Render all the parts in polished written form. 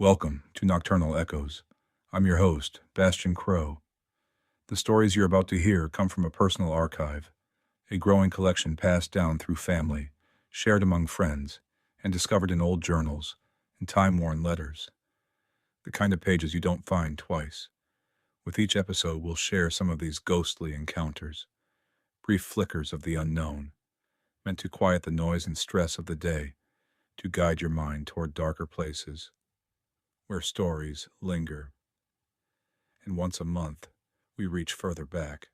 Welcome to Nocturnal Echoes. I'm your host, Bastian Crow. The stories you're about to hear come from a personal archive, a growing collection passed down through family, shared among friends, and discovered in old journals and time-worn letters. The kind of pages you don't find twice. With each episode, we'll share some of these ghostly encounters, brief flickers of the unknown, meant to quiet the noise and stress of the day, to guide your mind toward darker places, where stories linger. And once a month, we reach further back,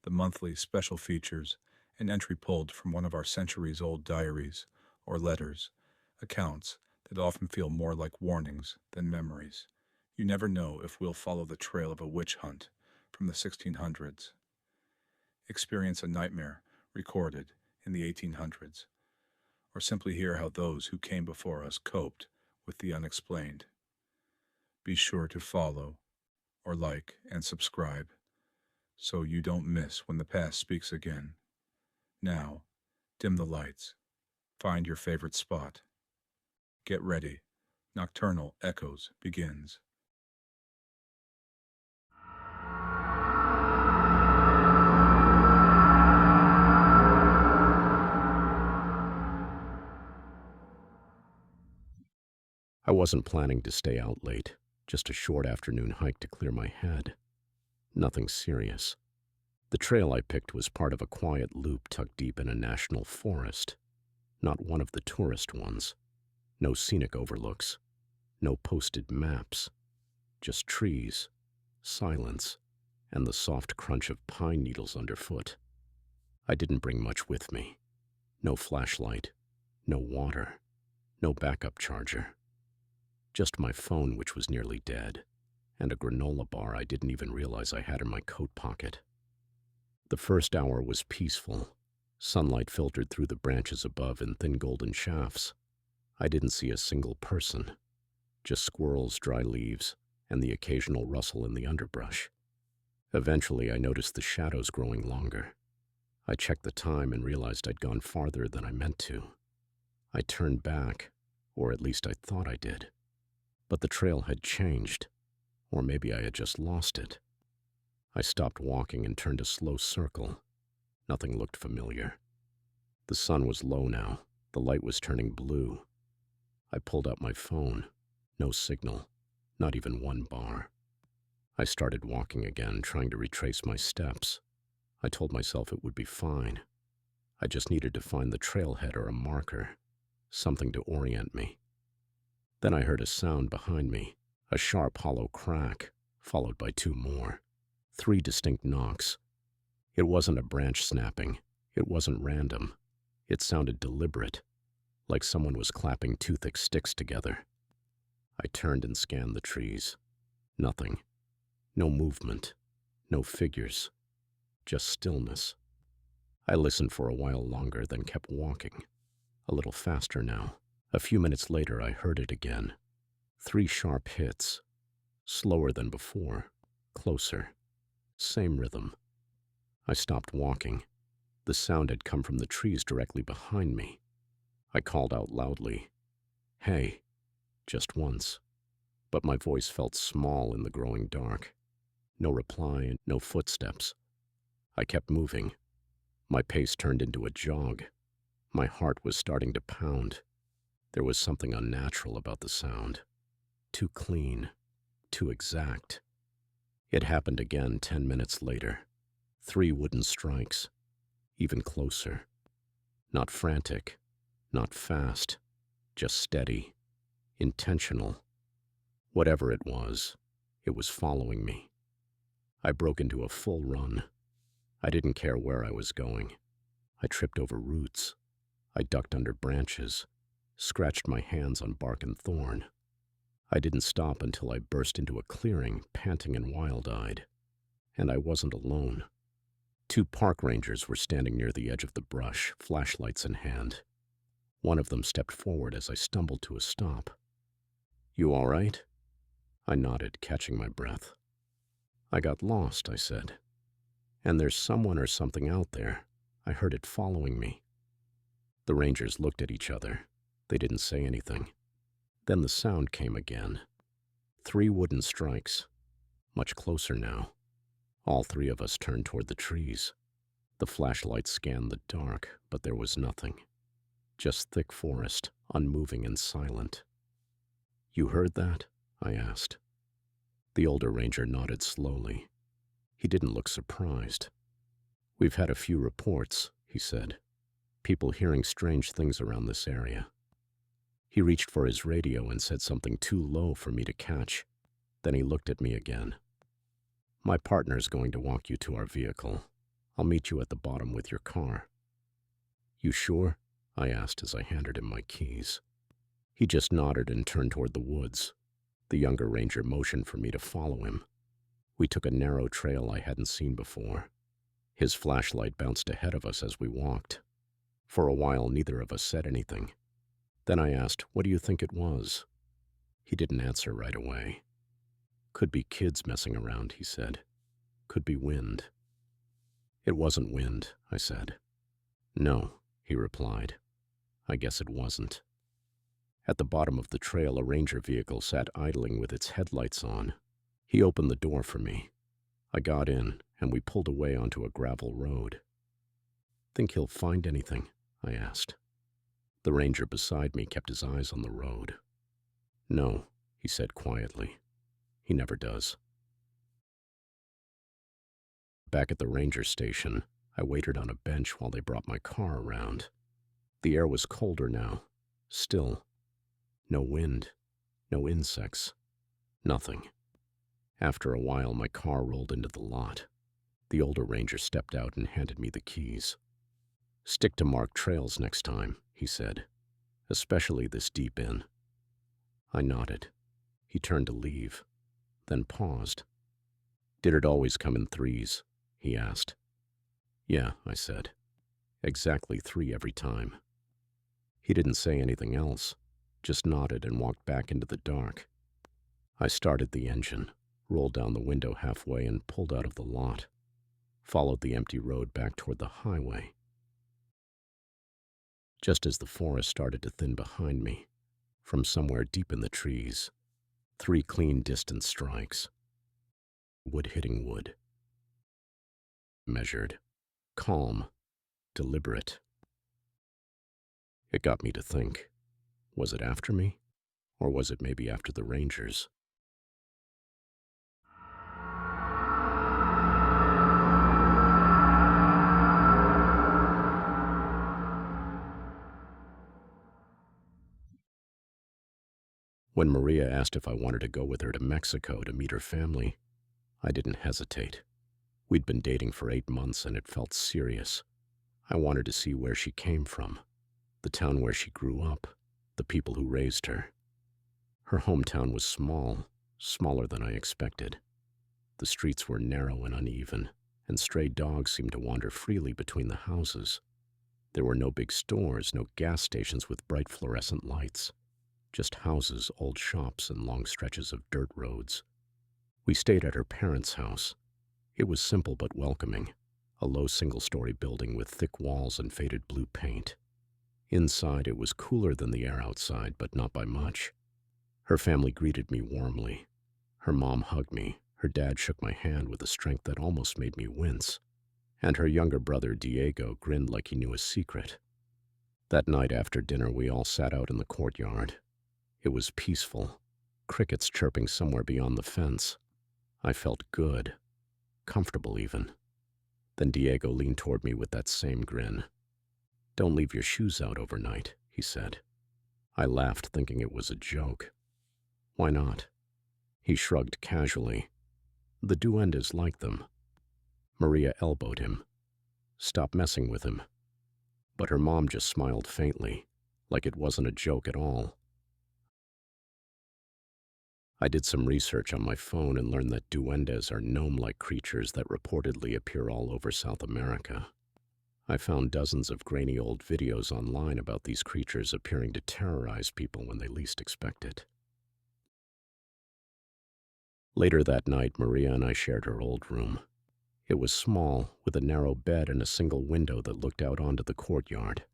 the monthly special features, an entry pulled from one of our centuries-old diaries or letters, accounts that often feel more like warnings than memories. You never know if we'll follow the trail of a witch hunt from the 1600s, experience a nightmare recorded in the 1800s, or simply hear how those who came before us coped with the unexplained. Be sure to follow or like and subscribe so you don't miss when the past speaks again. Now, dim the lights. Find your favorite spot. Get ready. Nocturnal Echoes begins. I wasn't planning to stay out late, just a short afternoon hike to clear my head. Nothing serious. The trail I picked was part of a quiet loop tucked deep in a national forest, not one of the tourist ones. No scenic overlooks, no posted maps, just trees, silence, and the soft crunch of pine needles underfoot. I didn't bring much with me. No flashlight, no water, no backup charger. Just my phone, which was nearly dead, and a granola bar I didn't even realize I had in my coat pocket. The first hour was peaceful. Sunlight filtered through the branches above in thin golden shafts. I didn't see a single person, just squirrels, dry leaves, and the occasional rustle in the underbrush. Eventually, I noticed the shadows growing longer. I checked the time and realized I'd gone farther than I meant to. I turned back, or at least I thought I did. But the trail had changed, or maybe I had just lost it. I stopped walking and turned a slow circle. Nothing looked familiar. The sun was low now. The light was turning blue. I pulled out my phone. No signal, not even one bar. I started walking again, trying to retrace my steps. I told myself it would be fine. I just needed to find the trailhead or a marker, something to orient me. Then I heard a sound behind me, a sharp, hollow crack, followed by two more. 3 distinct knocks. It wasn't a branch snapping. It wasn't random. It sounded deliberate, like someone was clapping 2 thick sticks together. I turned and scanned the trees. Nothing. No movement. No figures. Just stillness. I listened for a while longer, then kept walking. A little faster now. A few minutes later, I heard it again. 3 sharp hits. Slower than before. Closer. Same rhythm. I stopped walking. The sound had come from the trees directly behind me. I called out loudly, "Hey," just once. But my voice felt small in the growing dark. No reply, no footsteps. I kept moving. My pace turned into a jog. My heart was starting to pound. There was something unnatural about the sound. Too clean. Too exact. It happened again 10 minutes later. 3 wooden strikes. Even closer. Not frantic. Not fast. Just steady. Intentional. Whatever it was following me. I broke into a full run. I didn't care where I was going. I tripped over roots. I ducked under branches. Scratched my hands on bark and thorn. I didn't stop until I burst into a clearing, panting and wild-eyed. And I wasn't alone. 2 park rangers were standing near the edge of the brush, flashlights in hand. One of them stepped forward as I stumbled to a stop. "You all right?" I nodded, catching my breath. "I got lost," I said. "And there's someone or something out there. I heard it following me." The rangers looked at each other. They didn't say anything. Then the sound came again, 3 wooden strikes, much closer now. All 3 of us turned toward the trees. The flashlight scanned the dark, but there was nothing. Just thick forest, unmoving and silent. "You heard that?" I asked. The older ranger nodded slowly. He didn't look surprised. "We've had a few reports," he said. "People hearing strange things around this area." He reached for his radio and said something too low for me to catch. Then he looked at me again. "My partner's going to walk you to our vehicle. I'll meet you at the bottom with your car." "You sure?" I asked as I handed him my keys. He just nodded and turned toward the woods. The younger ranger motioned for me to follow him. We took a narrow trail I hadn't seen before. His flashlight bounced ahead of us as we walked. For a while, neither of us said anything. Then I asked, "What do you think it was?" He didn't answer right away. "Could be kids messing around," he said. "Could be wind." "It wasn't wind," I said. "No," he replied. "I guess it wasn't." At the bottom of the trail, a ranger vehicle sat idling with its headlights on. He opened the door for me. I got in, and we pulled away onto a gravel road. "Think he'll find anything?" I asked. The ranger beside me kept his eyes on the road. "No," he said quietly. "He never does." Back at the ranger station, I waited on a bench while they brought my car around. The air was colder now, still. No wind, no insects, nothing. After a while, my car rolled into the lot. The older ranger stepped out and handed me the keys. "Stick to marked trails next time," he said, "especially this deep in." I nodded. He turned to leave, then paused. "Did it always come in threes?" he asked. "Yeah," I said. "Exactly 3 every time." He didn't say anything else, just nodded and walked back into the dark. I started the engine, rolled down the window halfway and pulled out of the lot, followed the empty road back toward the highway. Just as the forest started to thin behind me, from somewhere deep in the trees, 3 clean distant strikes. Wood hitting wood. Measured, calm, deliberate. It got me to think, was it after me? Or was it maybe after the rangers? When Maria asked if I wanted to go with her to Mexico to meet her family, I didn't hesitate. We'd been dating for 8 months and it felt serious. I wanted to see where she came from, the town where she grew up, the people who raised her. Her hometown was small, smaller than I expected. The streets were narrow and uneven, and stray dogs seemed to wander freely between the houses. There were no big stores, no gas stations with bright fluorescent lights. Just houses, old shops, and long stretches of dirt roads. We stayed at her parents' house. It was simple but welcoming, a low single-story building with thick walls and faded blue paint. Inside, it was cooler than the air outside, but not by much. Her family greeted me warmly. Her mom hugged me, her dad shook my hand with a strength that almost made me wince, and her younger brother, Diego, grinned like he knew a secret. That night after dinner, we all sat out in the courtyard. It was peaceful, crickets chirping somewhere beyond the fence. I felt good, comfortable even. Then Diego leaned toward me with that same grin. "Don't leave your shoes out overnight," he said. I laughed, thinking it was a joke. "Why not?" He shrugged casually. "The Duendes like them." Maria elbowed him. "Stop messing with him." But her mom just smiled faintly, like it wasn't a joke at all. I did some research on my phone and learned that duendes are gnome-like creatures that reportedly appear all over South America. I found dozens of grainy old videos online about these creatures appearing to terrorize people when they least expect it. Later that night, Maria and I shared her old room. It was small, with a narrow bed and a single window that looked out onto the courtyard.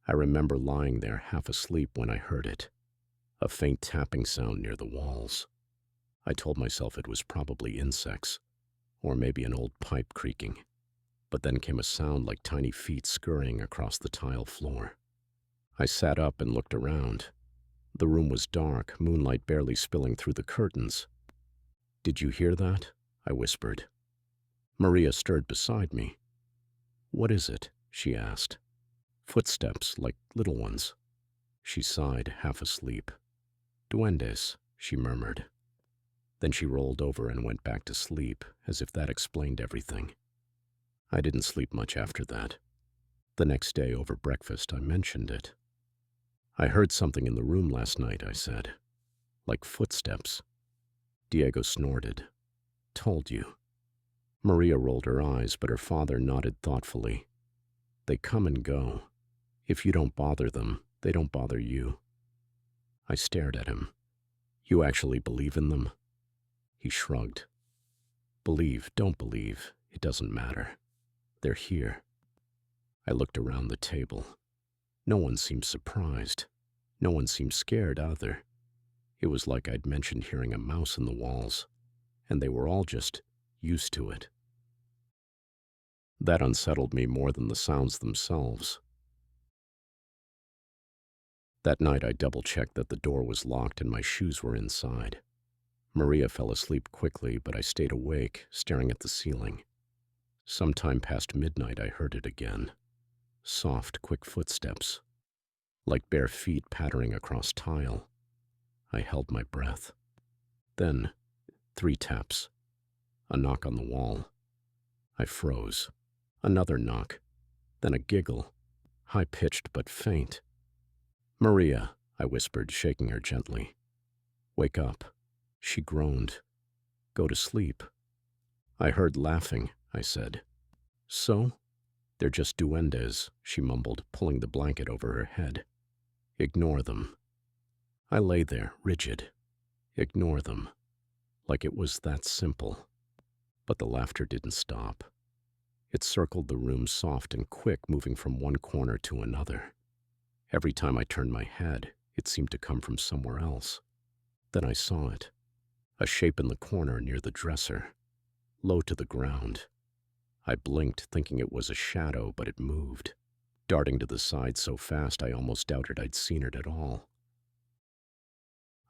I remember lying there half asleep when I heard it, a faint tapping sound near the walls. I told myself it was probably insects, or maybe an old pipe creaking. But then came a sound like tiny feet scurrying across the tile floor. I sat up and looked around. The room was dark, moonlight barely spilling through the curtains. "Did you hear that?" I whispered. Maria stirred beside me. "What is it?" she asked. "Footsteps, like little ones." She sighed, half asleep. "Duendes," she murmured. Then she rolled over and went back to sleep, as if that explained everything. I didn't sleep much after that. The next day over breakfast, I mentioned it. "I heard something in the room last night," I said. "Like footsteps." Diego snorted. "Told you." Maria rolled her eyes, but her father nodded thoughtfully. "They come and go. If you don't bother them, they don't bother you." I stared at him. "You actually believe in them?" He shrugged. "Believe, don't believe, it doesn't matter. They're here." I looked around the table. No one seemed surprised. No one seemed scared either. It was like I'd mentioned hearing a mouse in the walls, and they were all just used to it. That unsettled me more than the sounds themselves. That night I double-checked that the door was locked and my shoes were inside. Maria fell asleep quickly, but I stayed awake, staring at the ceiling. Sometime past midnight I heard it again. Soft, quick footsteps, like bare feet pattering across tile. I held my breath. Then, 3 taps. A knock on the wall. I froze. Another knock. Then a giggle, high-pitched but faint. "Maria," I whispered, shaking her gently. "Wake up." She groaned. "Go to sleep." I heard laughing, I said. "So?" "They're just duendes," she mumbled, pulling the blanket over her head. "Ignore them." I lay there, rigid. Ignore them. Like it was that simple. But the laughter didn't stop. It circled the room, soft and quick, moving from one corner to another. Every time I turned my head, it seemed to come from somewhere else. Then I saw it. A shape in the corner near the dresser, low to the ground. I blinked, thinking it was a shadow, but it moved, darting to the side so fast I almost doubted I'd seen it at all.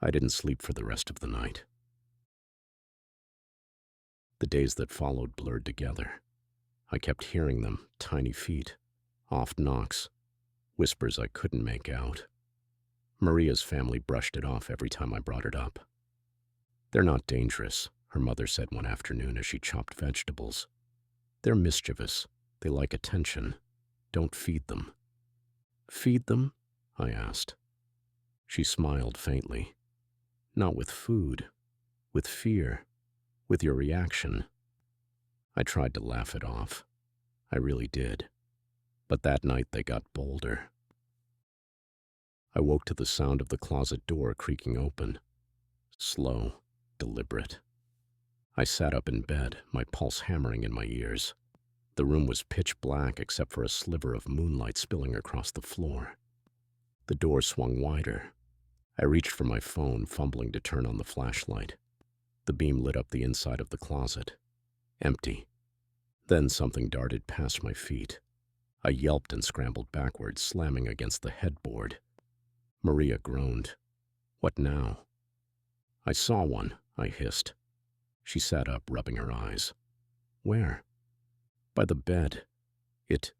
I didn't sleep for the rest of the night. The days that followed blurred together. I kept hearing them, tiny feet, oft knocks, whispers I couldn't make out. Maria's family brushed it off every time I brought it up. "They're not dangerous," her mother said one afternoon as she chopped vegetables. "They're mischievous. They like attention. Don't feed them." "Feed them?" I asked. She smiled faintly. "Not with food. With fear. With your reaction." I tried to laugh it off. I really did. But that night they got bolder. I woke to the sound of the closet door creaking open. Slow, deliberate. I sat up in bed, my pulse hammering in my ears. The room was pitch black except for a sliver of moonlight spilling across the floor. The door swung wider. I reached for my phone, fumbling to turn on the flashlight. The beam lit up the inside of the closet. Empty. Then something darted past my feet. I yelped and scrambled backwards, slamming against the headboard. Maria groaned. "What now?" "I saw one," I hissed. She sat up, rubbing her eyes. "Where?" "By the bed. It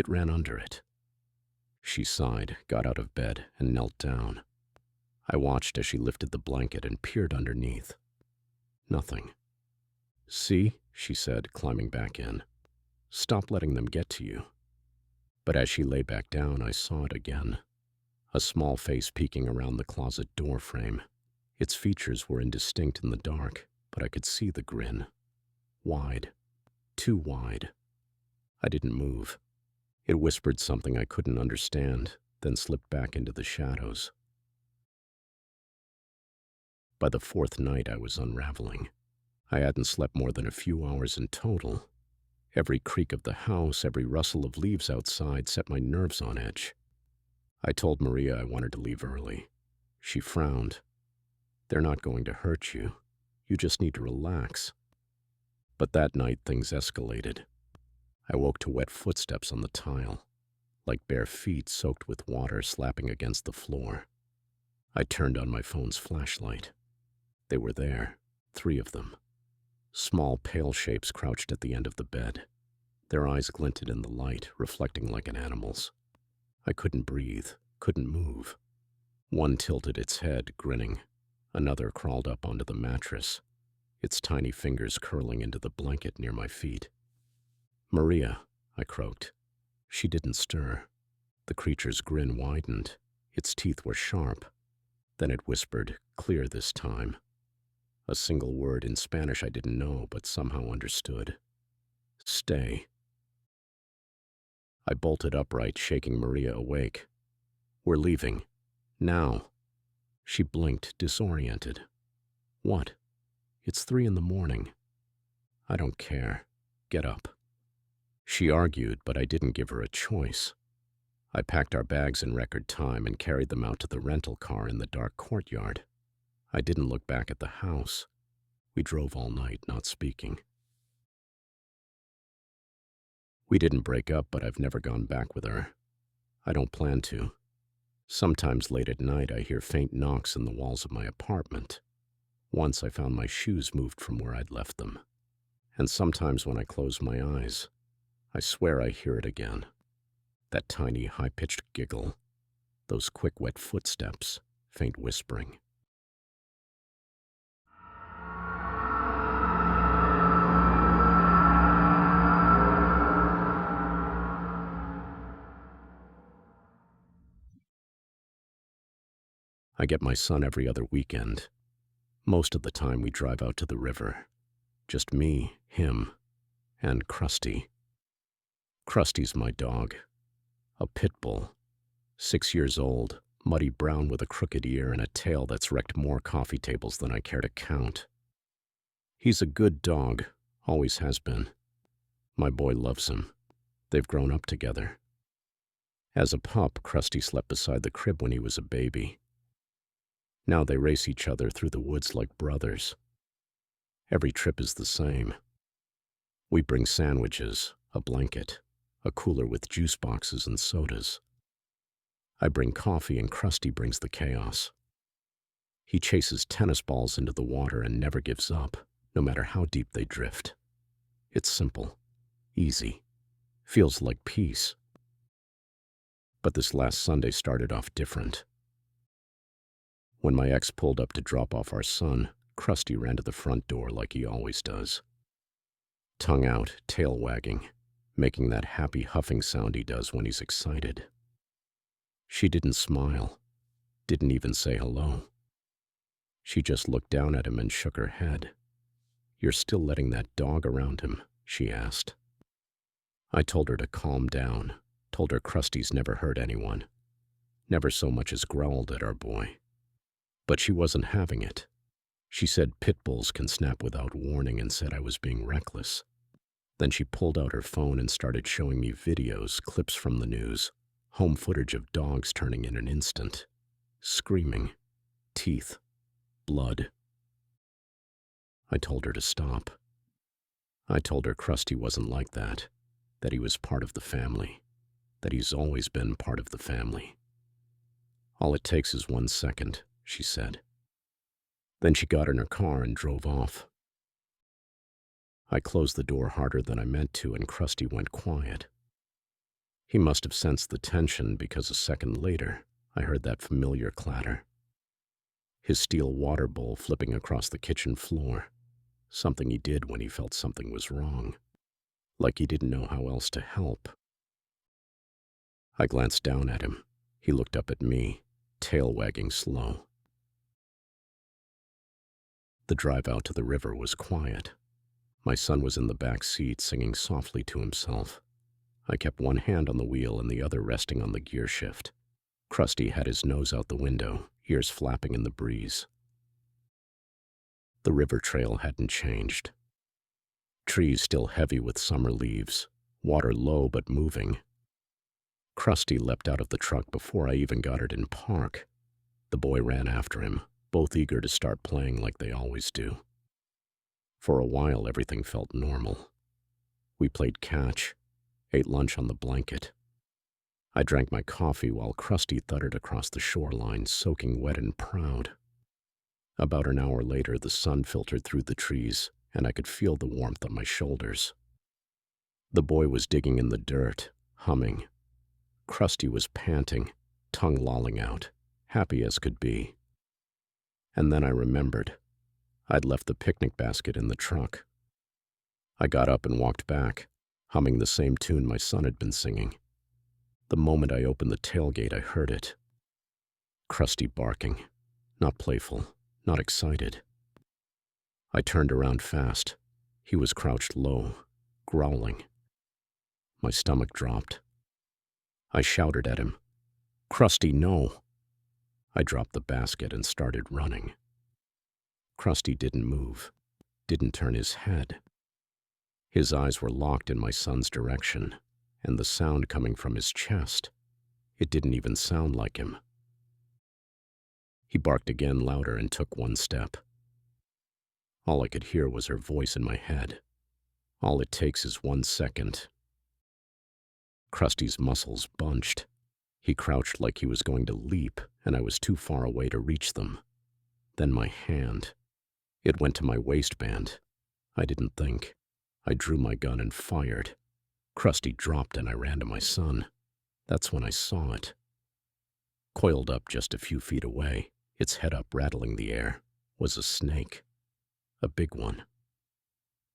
ran under it." She sighed, got out of bed, and knelt down. I watched as she lifted the blanket and peered underneath. Nothing. "See?" she said, climbing back in. "Stop letting them get to you." But as she lay back down, I saw it again. A small face peeking around the closet door frame. Its features were indistinct in the dark, but I could see the grin. Wide. Too wide. I didn't move. It whispered something I couldn't understand, then slipped back into the shadows. By the 4th night, I was unraveling. I hadn't slept more than a few hours in total. Every creak of the house, every rustle of leaves outside set my nerves on edge. I told Maria I wanted to leave early. She frowned. "They're not going to hurt you." You just need to relax. But that night, things escalated. I woke to wet footsteps on the tile, like bare feet soaked with water slapping against the floor. I turned on my phone's flashlight. They were there, 3 of them. Small, pale shapes crouched at the end of the bed. Their eyes glinted in the light, reflecting like an animal's. I couldn't breathe, couldn't move. One tilted its head, grinning. Another crawled up onto the mattress, its tiny fingers curling into the blanket near my feet. "Maria," I croaked. She didn't stir. The creature's grin widened. Its teeth were sharp. Then it whispered, clear this time. A single word in Spanish I didn't know, but somehow understood. "Stay." I bolted upright, shaking Maria awake. "We're leaving. Now." She blinked, disoriented. "What?" "It's 3 in the morning." "I don't care. Get up." She argued, but I didn't give her a choice. I packed our bags in record time and carried them out to the rental car in the dark courtyard. I didn't look back at the house. We drove all night, not speaking. We didn't break up, but I've never gone back with her. I don't plan to. Sometimes late at night I hear faint knocks in the walls of my apartment. Once I found my shoes moved from where I'd left them. And sometimes when I close my eyes, I swear I hear it again. That tiny, high-pitched giggle. Those quick, wet footsteps, faint whispering. I get my son every other weekend. Most of the time we drive out to the river. Just me, him, and Krusty. Krusty's my dog. A pit bull. 6 years old, muddy brown with a crooked ear and a tail that's wrecked more coffee tables than I care to count. He's a good dog, always has been. My boy loves him. They've grown up together. As a pup, Krusty slept beside the crib when he was a baby. Now they race each other through the woods like brothers. Every trip is the same. We bring sandwiches, a blanket, a cooler with juice boxes and sodas. I bring coffee and Krusty brings the chaos. He chases tennis balls into the water and never gives up, no matter how deep they drift. It's simple, easy, feels like peace. But this last Sunday started off different. When my ex pulled up to drop off our son, Krusty ran to the front door like he always does. Tongue out, tail wagging, making that happy huffing sound he does when he's excited. She didn't smile, didn't even say hello. She just looked down at him and shook her head. "You're still letting that dog around him?" she asked. I told her to calm down, told her Krusty's never hurt anyone, never so much as growled at our boy. But she wasn't having it. She said pit bulls can snap without warning and said I was being reckless. Then she pulled out her phone and started showing me videos, clips from the news, home footage of dogs turning in an instant, screaming, teeth, blood. I told her to stop. I told her Krusty wasn't like that he was part of the family, that he's always been part of the family. "All it takes is 1 second," she said. Then she got in her car and drove off. I closed the door harder than I meant to, and Krusty went quiet. He must have sensed the tension because a second later, I heard that familiar clatter. His steel water bowl flipping across the kitchen floor, something he did when he felt something was wrong, like he didn't know how else to help. I glanced down at him. He looked up at me, tail wagging slow. The drive out to the river was quiet. My son was in the back seat singing softly to himself. I kept one hand on the wheel and the other resting on the gear shift. Krusty had his nose out the window, ears flapping in the breeze. The river trail hadn't changed. Trees still heavy with summer leaves, water low but moving. Krusty leapt out of the truck before I even got it in park. The boy ran after him, both eager to start playing like they always do. For a while, everything felt normal. We played catch, ate lunch on the blanket. I drank my coffee while Krusty thuttered across the shoreline, soaking wet and proud. About an hour later, the sun filtered through the trees, and I could feel the warmth on my shoulders. The boy was digging in the dirt, humming. Krusty was panting, tongue lolling out, happy as could be. And then I remembered. I'd left the picnic basket in the truck. I got up and walked back, humming the same tune my son had been singing. The moment I opened the tailgate, I heard it. Krusty barking, not playful, not excited. I turned around fast. He was crouched low, growling. My stomach dropped. I shouted at him, "Krusty, no!" I dropped the basket and started running. Krusty didn't move, didn't turn his head. His eyes were locked in my son's direction, and the sound coming from his chest, it didn't even sound like him. He barked again, louder, and took one step. All I could hear was her voice in my head. All it takes is 1 second. Krusty's muscles bunched. He crouched like he was going to leap, and I was too far away to reach them. Then my hand. It went to my waistband. I didn't think. I drew my gun and fired. Krusty dropped and I ran to my son. That's when I saw it. Coiled up just a few feet away, its head up rattling the air, was a snake. A big one.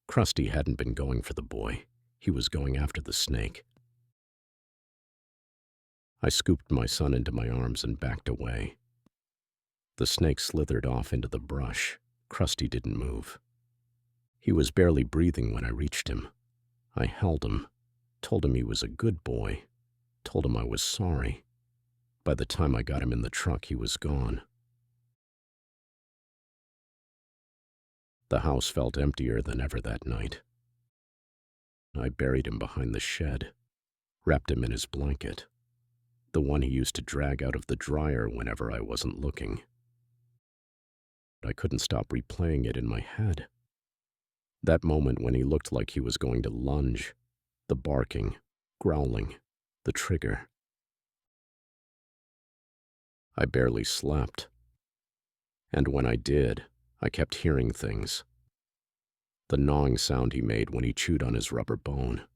Krusty hadn't been going for the boy. He was going after the snake. I scooped my son into my arms and backed away. The snake slithered off into the brush. Krusty didn't move. He was barely breathing when I reached him. I held him, told him he was a good boy, told him I was sorry. By the time I got him in the truck, he was gone. The house felt emptier than ever that night. I buried him behind the shed, wrapped him in his blanket, the one he used to drag out of the dryer whenever I wasn't looking. I couldn't stop replaying it in my head. That moment when he looked like he was going to lunge, the barking, growling, the trigger. I barely slept. And when I did, I kept hearing things. The gnawing sound he made when he chewed on his rubber bone.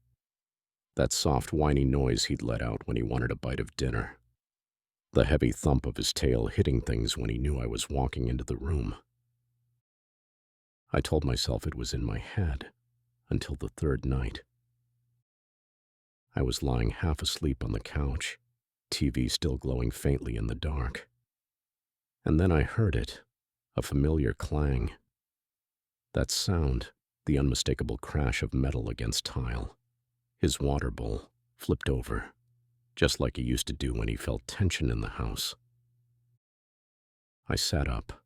That soft, whiny noise he'd let out when he wanted a bite of dinner. The heavy thump of his tail hitting things when he knew I was walking into the room. I told myself it was in my head, until the third night. I was lying half asleep on the couch, TV still glowing faintly in the dark. And then I heard it, a familiar clang. That sound, the unmistakable crash of metal against tile. His water bowl flipped over, just like he used to do when he felt tension in the house. I sat up,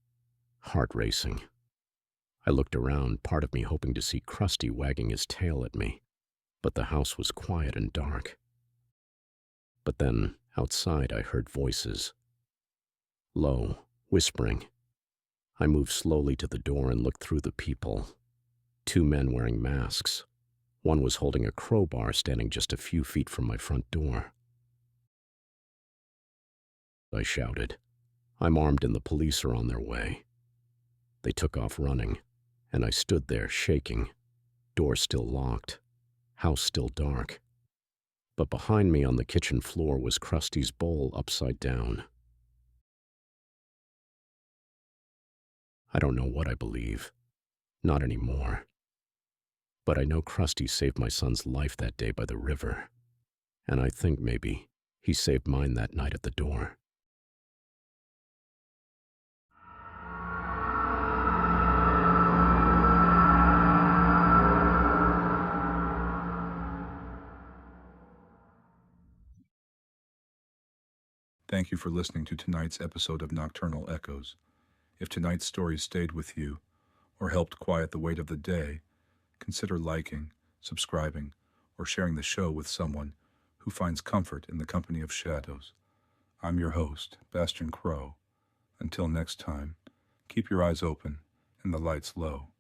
heart racing. I looked around, part of me hoping to see Krusty wagging his tail at me, but the house was quiet and dark. But then, outside, I heard voices. Low, whispering. I moved slowly to the door and looked through the people. 2 men wearing masks. One was holding a crowbar, standing just a few feet from my front door. I shouted, "I'm armed and the police are on their way." They took off running, and I stood there shaking, door still locked, house still dark. But behind me on the kitchen floor was Krusty's bowl upside down. I don't know what I believe, not anymore. But I know Krusty saved my son's life that day by the river, and I think maybe he saved mine that night at the door. Thank you for listening to tonight's episode of Nocturnal Echoes. If tonight's story stayed with you or helped quiet the weight of the day, consider liking, subscribing, or sharing the show with someone who finds comfort in the company of shadows. I'm your host, Bastion Crow. Until next time, keep your eyes open and the lights low.